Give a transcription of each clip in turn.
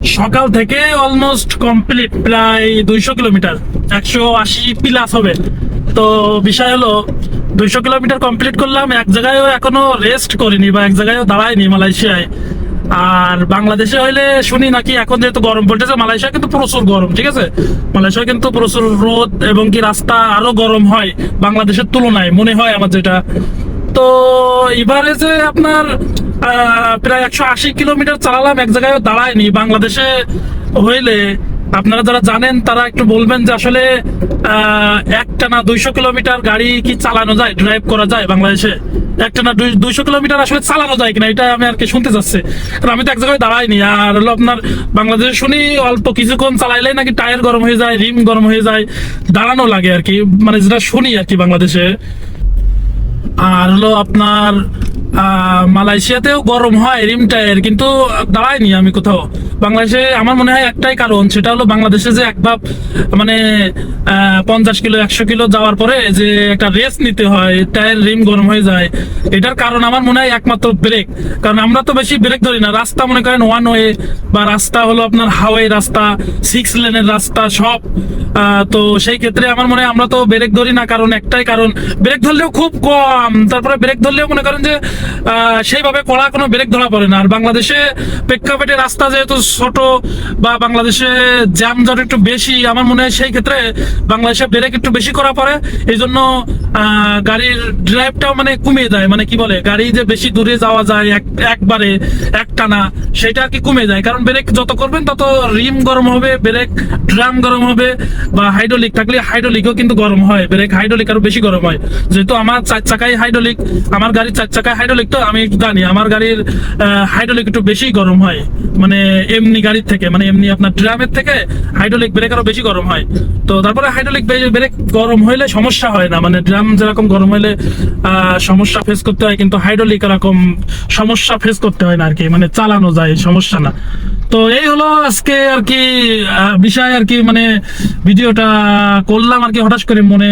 সকাল থেকে almost complete, প্রায় 200 কিলোমিটার, 180 প্লাস হবে। তো বিষয় হলো 200 কিলোমিটার কমপ্লিট করলাম, এক জায়গায়ও এখনো রেস্ট করিনি বা এক জায়গায়ও দাঁড়াইনি মালয়েশিয়ায়। আর বাংলাদেশে হইলে শুনি নাকি এখন যেহেতু গরম পড়তেছে, মালয়েশিয়া কিন্তু প্রচুর গরম, ঠিক আছে। মালয়েশিয়া কিন্তু প্রচুর রোদ এবং কি রাস্তা আরো গরম হয় বাংলাদেশের তুলনায়, মনে হয় আমার যেটা। তো এবারে যে আপনার প্রায় 180 কিলোমিটার চালালাম, এক জায়গায় দাঁড়ায়নি। বাংলাদেশে হইলে আপনারা যারা জানেন তারা একটু বলবেন যে আসলে একটানা 200 কিলোমিটার গাড়ি কি চালানো যায়, ড্রাইভ করা যায় বাংলাদেশে? একটানা 200 কিলোমিটার আসলে চালানো যায় কিনা, এটা আমি আর কি শুনতে চাচ্ছি। কারণ আমি তো এক জায়গায় দাঁড়াইনি। আর হলো আপনার বাংলাদেশে শুনি অল্প কিছুক্ষণ চালাইলে নাকি টায়ার গরম হয়ে যায়, রিম গরম হয়ে যায়, দাঁড়ানো লাগে আর কি, মানে যেটা শুনি আর কি বাংলাদেশে। আর হলো আপনার মালয়েশিয়াতেও গরম হয় রিম টায়ার, কিন্তু দাঁড়ায়নি আমি কোথাও। বাংলাদেশে আমার মনে হয় একটাই কারণ, সেটা হলো বাংলাদেশে যে একবার মানে 50 কিলো 100 কিলো যাওয়ার পরে যে একটা রেস্ট নিতে হয়, টায়ার রিম গরম হয়ে যায়। এটার কারণ আমার মনে হয় একমাত্র ব্রেক। কারণ আমরা তো বেশি ব্রেক ধরি না, রাস্তা মনে করেন ওয়ান ওয়ে, বা রাস্তা হলো আপনার হাওয়ে রাস্তা, 6 লেনের রাস্তা সব। তো সেই ক্ষেত্রে আমার মনে হয় আমরা তো ব্রেক ধরি না, কারণ একটাই কারণ, ব্রেক ধরলেও খুব কম। তারপরে ব্রেক ধরলেও মনে করেন যে সেইভাবে কড়া কোনো ব্রেক ধরা পড়ে না। আর বাংলাদেশে প্রেক্ষাপটে রাস্তা যেহেতু ছোট, বা বাংলাদেশে জ্যামজট একটু বেশি, আমার মনে হয় সেই ক্ষেত্রে বাংলাদেশে ব্রেক একটু বেশি করা পড়ে। এই জন্য গাড়ির ড্রাইভটাও মানে কমিয়ে দেয়, মানে কি বলে, গাড়ি যে বেশি দূরে যাওয়া যায় একবারে একটানা, সেটা আর কি কমে যায়। কারণ ব্রেক যত করবেন তত রিম গরম হবে, ব্রেক ড্রাম গরম হবে, বা হাইড্রোলিক থাকলে হাইড্রোলিকও কিন্তু গরম হয়, ব্রেক হাইড্রোলিক আরো বেশি গরম হয়। যেহেতু আমার 4 চাকায় হাইড্রোলিক, আমার গাড়ির 4 চাকায় হাইড্রোলিক, তো আমি জানি আমার গাড়ির হাইড্রোলিক একটু বেশি গরম হয়, মানে এমনি গাড়ির থেকে, মানে এমনি আপনার ড্রামের থেকে হাইড্রোলিক ব্রেক আরো বেশি গরম হয়। তো তারপরে হাইড্রোলিক ব্রেক গরম হইলে সমস্যা হয় না, মানে ড্রাম যেরকম গরম হইলে সমস্যা ফেস করতে হয়, কিন্তু হাইড্রোলিক এরকম সমস্যা ফেস করতে হয় না আর কি, মানে চালানো যায়, সমস্যা না। তো এই হলো আজকে আর কি বিষয় আর কি, মানে ভিডিওটা করলাম আর কি, হঠাৎ করে মনে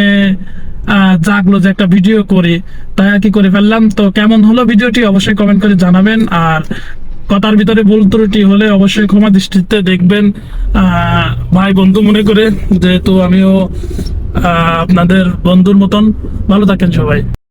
জাগলো যে একটা ভিডিও করি, তাই আর কি করে ফেললাম। তো কেমন হলো ভিডিওটি অবশ্যই কমেন্ট করে জানাবেন। আর কথার ভিতরে ভুল ত্রুটি হলে অবশ্যই ক্ষমা দৃষ্টিতে দেখবেন, ভাই বন্ধু মনে করে, যেহেতু আমিও আপনাদের বন্ধুর মতন। ভালো থাকেন সবাই।